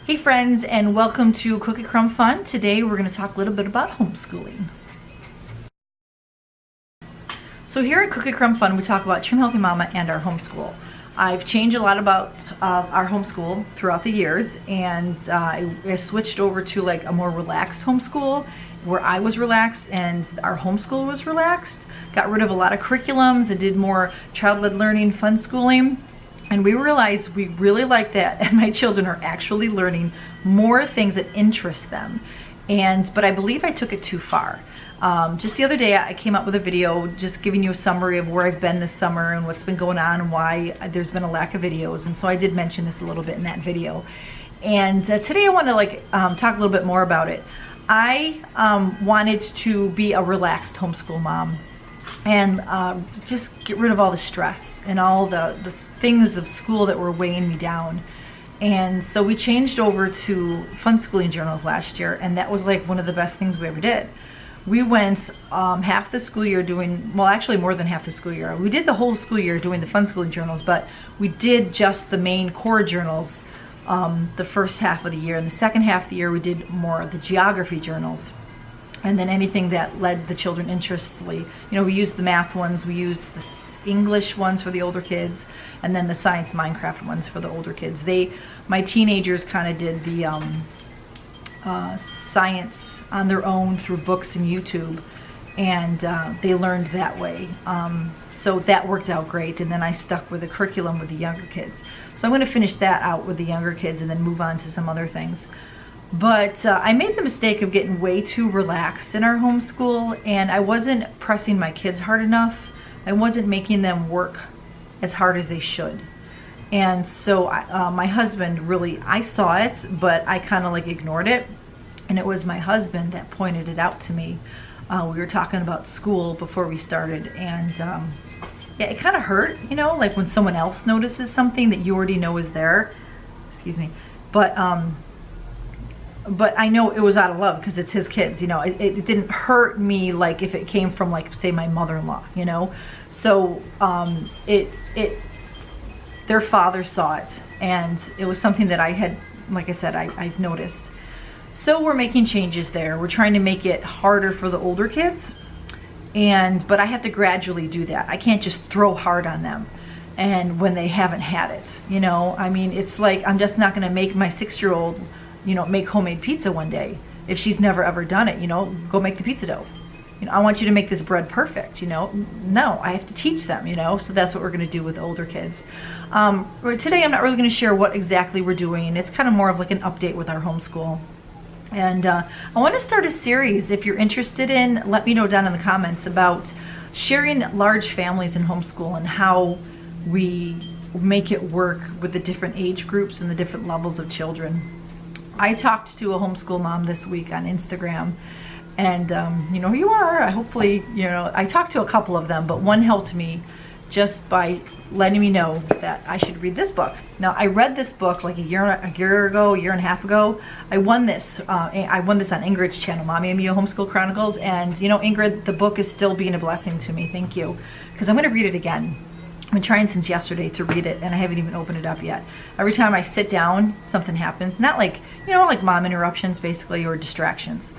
Hey friends, and welcome to Cookie Crumb Fun. Today we're going to talk a little bit about homeschooling. So here at Cookie Crumb Fun we talk about Trim Healthy Mama and our homeschool. I've changed a lot about our homeschool throughout the years, and I switched over to like a more relaxed homeschool where I was relaxed and our homeschool was relaxed. Got rid of a lot of curriculums and did more child-led learning, fun schooling. And we realized we really like that, and my children are actually learning more things that interest them. But I believe I took it too far. Just the other day I came up with a video just giving you a summary of where I've been this summer and what's been going on and why there's been a lack of videos. And so I did mention this a little bit in that video. And today I want to talk a little bit more about it. I wanted to be a relaxed homeschool mom and just get rid of all the stress and all the things of school that were weighing me down. And so we changed over to fun schooling journals last year, and that was like one of the best things we ever did. We went half the school year doing, well actually more than half the school year. We did the whole school year doing the fun schooling journals, but we did just the main core journals the first half of the year. And the second half of the year we did more of the geography journals. And then anything that led the children interestedly. You know, we used the math ones, we used the English ones for the older kids, and then the science Minecraft ones for the older kids. My teenagers kind of did the science on their own through books and YouTube, and they learned that way. So that worked out great, and then I stuck with the curriculum with the younger kids. So I'm going to finish that out with the younger kids and then move on to some other things. But I made the mistake of getting way too relaxed in our homeschool, and I wasn't pressing my kids hard enough. I wasn't making them work as hard as they should. And so my husband really, I saw it, but I kind of ignored it. And it was my husband that pointed it out to me. We were talking about school before we started, and yeah, it kind of hurt, you know, like when someone else notices something that you already know is there. Excuse me. But I know it was out of love because it's his kids, you know. It didn't hurt me like if it came from, like, say, my mother-in-law, you know. So their father saw it, and it was something that I had, like I said, I've noticed. So we're making changes there. We're trying to make it harder for the older kids, but I have to gradually do that. I can't just throw hard on them and when they haven't had it, you know. I mean, it's like I'm just not going to make my 6-year-old, you know, make homemade pizza one day if she's never ever done it. You know, go make the pizza dough. You know, I want you to make this bread perfect, you know. No, I have to teach them, you know. So that's what we're going to do with the older kids. Today I'm not really going to share what exactly we're doing. It's kind of more of like an update with our homeschool. And I want to start a series. If you're interested in, let me know down in the comments about sharing large families in homeschool and how we make it work with the different age groups and the different levels of children. I talked to a homeschool mom this week on Instagram, and you know who you are. Hopefully, you know, I talked to a couple of them, but one helped me just by letting me know that I should read this book. Now, I read this book like a year and a half ago. I won this on Ingrid's channel, Mommy and Mia Homeschool Chronicles, and you know, Ingrid, the book is still being a blessing to me. Thank you, because I'm going to read it again. I've been trying since yesterday to read it, and I haven't even opened it up yet. Every time I sit down, something happens. Not like, you know, like mom interruptions, basically, or distractions.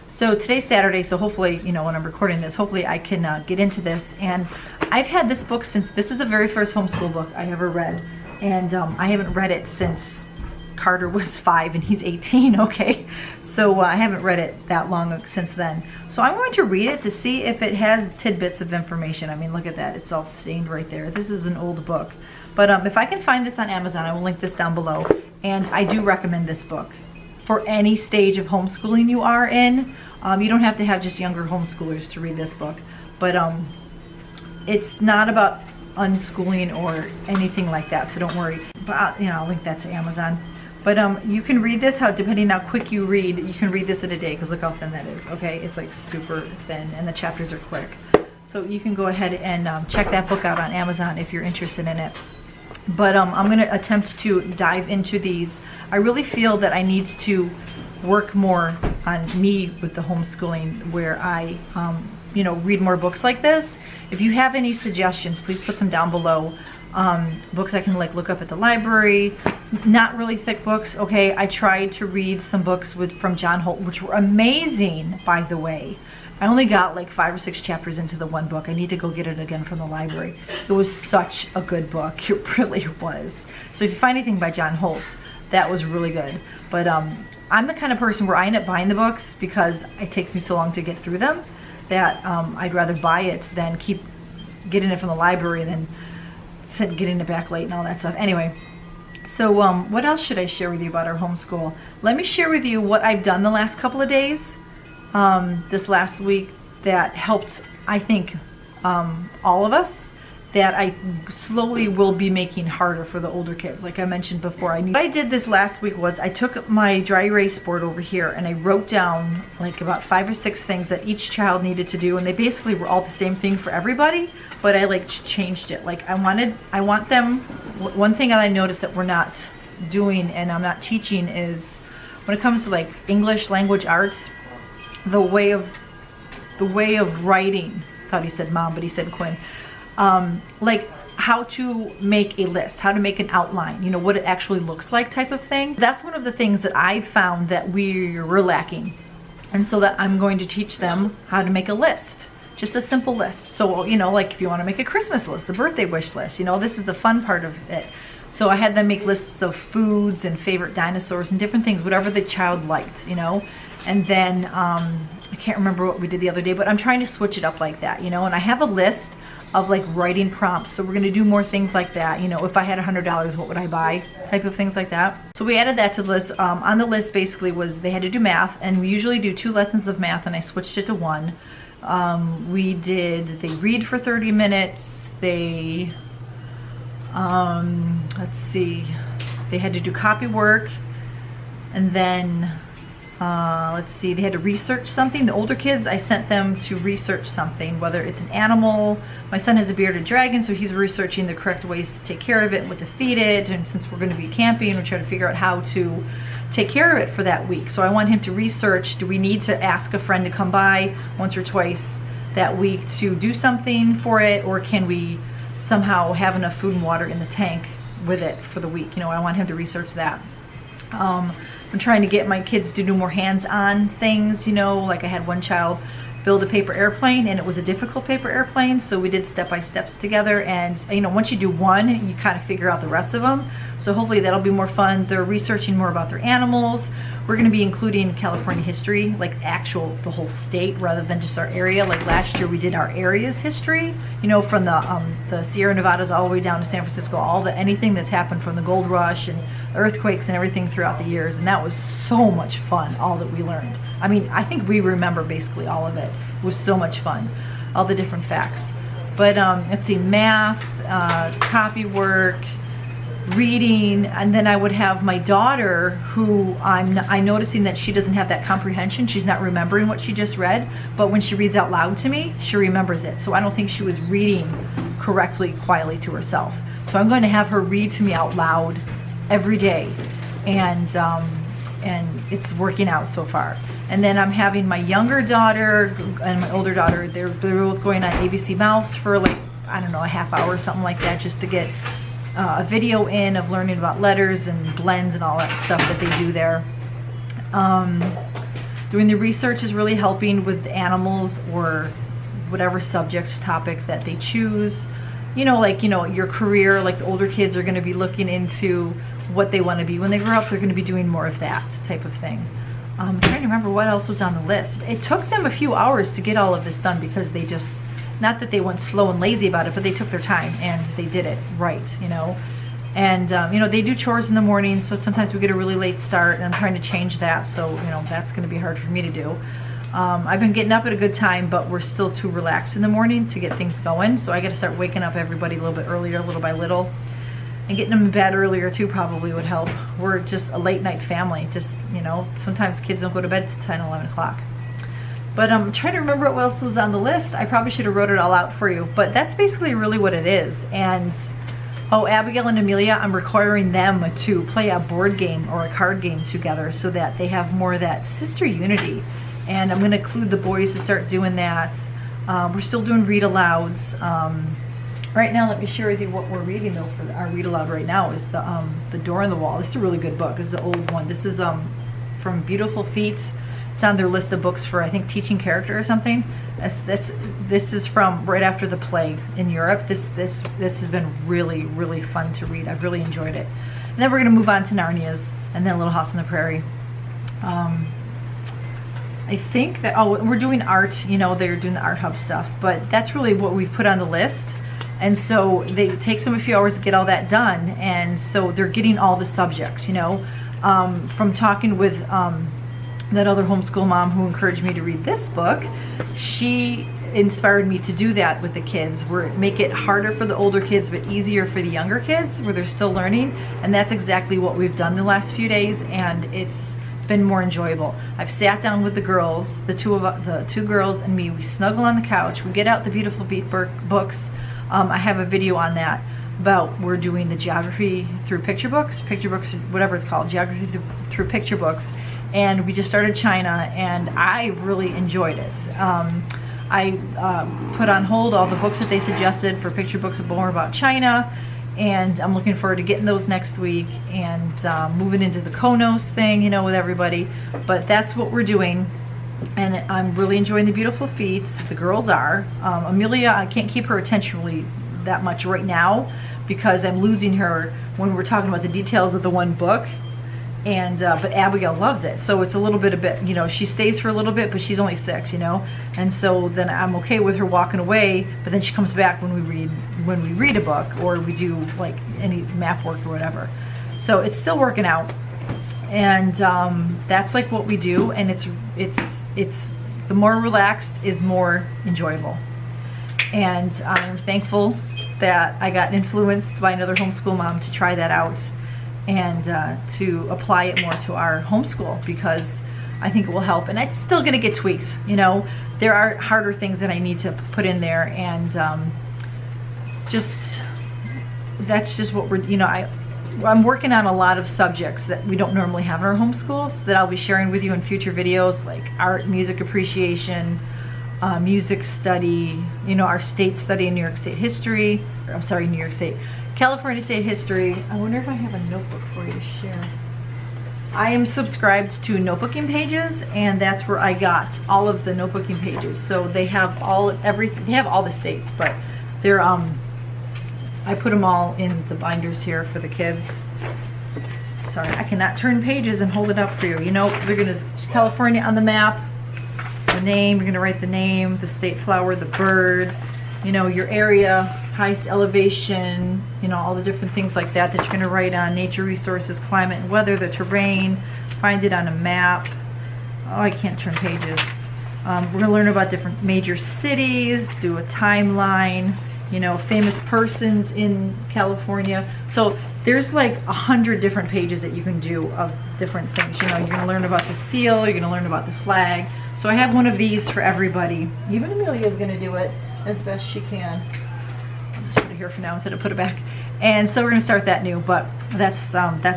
So today's Saturday, so hopefully, you know, when I'm recording this, hopefully I can get into this. And I've had this book since, this is the very first homeschool book I ever read. And I haven't read it since Carter was 5 and he's 18, okay? So I haven't read it that long since then. So I'm going to read it to see if it has tidbits of information. I mean, look at that. It's all stained right there. This is an old book. But if I can find this on Amazon, I will link this down below. And I do recommend this book for any stage of homeschooling you are in. You don't have to have just younger homeschoolers to read this book. But it's not about unschooling or anything like that, so don't worry. But you know, I'll link that to Amazon. But you can read this, depending how quick you read, you can read this in a day, because look how thin that is, okay? It's like super thin, and the chapters are quick. So you can go ahead and check that book out on Amazon if you're interested in it. But I'm going to attempt to dive into these. I really feel that I need to work more on me with the homeschooling, where I, you know, read more books like this. If you have any suggestions, please put them down below. books I can like look up at the library. Not really thick books. Okay, I tried to read some books from John Holt, which were amazing, by the way. I only got like 5 or 6 chapters into the one book. I need to go get it again from the library. It was such a good book. It really was. So if you find anything by John Holt, that was really good. But I'm the kind of person where I end up buying the books because it takes me so long to get through them that I'd rather buy it than keep getting it from the library and then getting it back late and all that stuff. Anyway, so what else should I share with you about our homeschool? Let me share with you what I've done the last couple of days. This last week that helped, I think, all of us, that I slowly will be making harder for the older kids. Like I mentioned before, what I did this last week was I took my dry erase board over here and I wrote down like about 5 or 6 things that each child needed to do, and they basically were all the same thing for everybody, but I like changed it. Like I want them, one thing that I noticed that we're not doing and I'm not teaching is when it comes to like English language arts, the way of writing. I thought he said mom, but he said Quinn. Like how to make a list, how to make an outline, you know, what it actually looks like type of thing. That's one of the things that I found that we're lacking. And so that I'm going to teach them how to make a list, just a simple list. So, you know, like if you want to make a Christmas list, a birthday wish list, you know, this is the fun part of it. So I had them make lists of foods and favorite dinosaurs and different things, whatever the child liked, you know. And then I can't remember what we did the other day, but I'm trying to switch it up like that, you know. And I have a list of like writing prompts, so we're going to do more things like that. You know, if I had $100, what would I buy? Type of things like that. So we added that to the list. On the list basically was they had to do math, and we usually do 2 lessons of math, and I switched it to 1. They read for 30 minutes. They let's see, they had to do copy work, and then let's see, they had to research something. The older kids, I sent them to research something, whether it's an animal. My son has a bearded dragon, so he's researching the correct ways to take care of it and what to feed it. And since we're going to be camping, we're trying to figure out how to take care of it for that week. So I want him to research, do we need to ask a friend to come by once or twice that week to do something for it, or can we somehow have enough food and water in the tank with it for the week? You know, I want him to research that. I'm trying to get my kids to do more hands-on things, you know, like I had one child build a paper airplane, and it was a difficult paper airplane, so we did step-by-steps together. And you know, once you do one, you kind of figure out the rest of them, so hopefully that'll be more fun. They're researching more about their animals. We're going to be including California history, like the whole state rather than just our area. Like last year we did our area's history, you know, from the Sierra Nevadas all the way down to San Francisco, anything that's happened from the gold rush and earthquakes and everything throughout the years. And that was so much fun, all that we learned. I mean, I think we remember basically all of it. It was so much fun, all the different facts. But let's see, math, copy work, reading, and then I would have my daughter, who I'm noticing that she doesn't have that comprehension. She's not remembering what she just read, but when she reads out loud to me, she remembers it. So I don't think she was reading correctly, quietly to herself. So I'm going to have her read to me out loud every day, and it's working out so far. And then I'm having my younger daughter and my older daughter, they're both going on ABC Mouse for like, I don't know, a half hour or something like that, just to get a video in of learning about letters and blends and all that stuff that they do there. Doing the research is really helping with animals or whatever subject topic that they choose. You know, like, you know, your career, like the older kids are going to be looking into what they want to be when they grow up. They're going to be doing more of that type of thing. I'm trying to remember what else was on the list. It took them a few hours to get all of this done because they just, not that they went slow and lazy about it, but they took their time and they did it right, you know. And, you know, they do chores in the morning, so sometimes we get a really late start, and I'm trying to change that, so, you know, that's going to be hard for me to do. I've been getting up at a good time, but we're still too relaxed in the morning to get things going, so I got to start waking up everybody a little bit earlier, little by little. And getting them in bed earlier too probably would help. We're just a late night family. Just, you know, sometimes kids don't go to bed till 10, 11 o'clock. But I'm trying to remember what else was on the list. I probably should have wrote it all out for you. But that's basically really what it is. And, oh, Abigail and Amelia, I'm requiring them to play a board game or a card game together so that they have more of that sister unity. And I'm going to include the boys to start doing that. We're still doing read alouds. Right now, let me share with you what we're reading though. For our read aloud right now is the Door on the Wall. This is a really good book. This is an old one. This is from Beautiful Feet. It's on their list of books for, I think, teaching character or something. This is from right after the plague in Europe. This has been really, really fun to read. I've really enjoyed it. And then we're going to move on to Narnia's, and then Little House on the Prairie. I think that, oh, we're doing art, you know, they're doing the Art Hub stuff, but that's really what we put on the list. And so they takes them a few hours to get all that done, and so they're getting all the subjects, you know. From talking with that other homeschool mom who encouraged me to read this book, she inspired me to do that with the kids, where make it harder for the older kids but easier for the younger kids where they're still learning. And that's exactly what we've done the last few days, and it's been more enjoyable. I've sat down with the girls, the two girls and me. We snuggle on the couch, we get out the Beautiful Feet books. I have a video on that about, we're doing the geography through picture books, whatever it's called, geography through picture books. And we just started China, and I've really enjoyed it. I put on hold all the books that they suggested for picture books more about China, and I'm looking forward to getting those next week and moving into the Konos thing, you know, with everybody. But that's what we're doing, and I'm really enjoying the Beautiful Feet. The girls are. Amelia, I can't keep her attention really that much right now because I'm losing her when we're talking about the details of the one book. And but Abigail loves it, so it's a little bit you know, she stays for a little bit, but she's only 6, you know, and so then I'm okay with her walking away, but then she comes back when we read a book or we do like any map work or whatever. So it's still working out, and that's like what we do, and it's the more relaxed is more enjoyable. And I'm thankful that I got influenced by another homeschool mom to try that out and to apply it more to our homeschool, because I think it will help. And it's still going to get tweaked, you know. There are harder things that I need to put in there, and that's just what we're, you know, I'm working on a lot of subjects that we don't normally have in our homeschools that I'll be sharing with you in future videos, like art, music appreciation, music study, you know, our state study in New York State history, or I'm sorry, California State history. I wonder if I have a notebook for you to share. I am subscribed to notebooking pages, and that's where I got all of the notebooking pages. So they have everything. They have all the states, but they're I put them all in the binders here for the kids. Sorry, I cannot turn pages and hold it up for you. You know, we're gonna California on the map, the name. You're gonna write the name, the state flower, the bird. You know, your area, highest elevation, you know, all the different things like that that you're going to write on. Nature resources, climate and weather, the terrain, find it on a map. Oh, I can't turn pages. We're going to learn about different major cities, do a timeline, you know, famous persons in California. So there's like 100 different pages that you can do of different things. You know, you're going to learn about the seal, you're going to learn about the flag. So I have one of these for everybody. Even Amelia is going to do it as best she can. I'll just put it here for now instead of put it back. And so we're going to start that new, but that's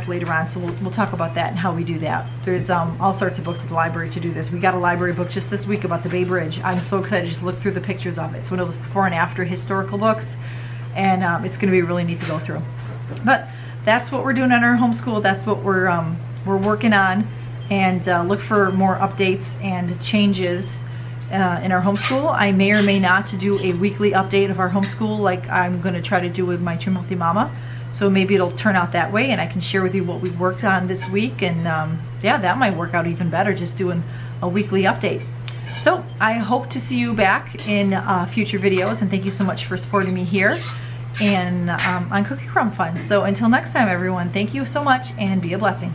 later on. So we'll talk about that and how we do that. There's all sorts of books at the library to do this. We got a library book just this week about the Bay Bridge. I'm so excited to just look through the pictures of it. It's one of those before and after historical books, and it's going to be really neat to go through. But that's what we're doing on our homeschool. That's what we're working on, and look for more updates and changes in our homeschool. I may or may not do a weekly update of our homeschool like I'm going to try to do with my Trim Healthy Mama. So maybe it'll turn out that way, and I can share with you what we worked on this week. And yeah, that might work out even better, just doing a weekly update. So I hope to see you back in future videos, and thank you so much for supporting me here and on Cookie Crumb Fun. So until next time, everyone, thank you so much, and be a blessing.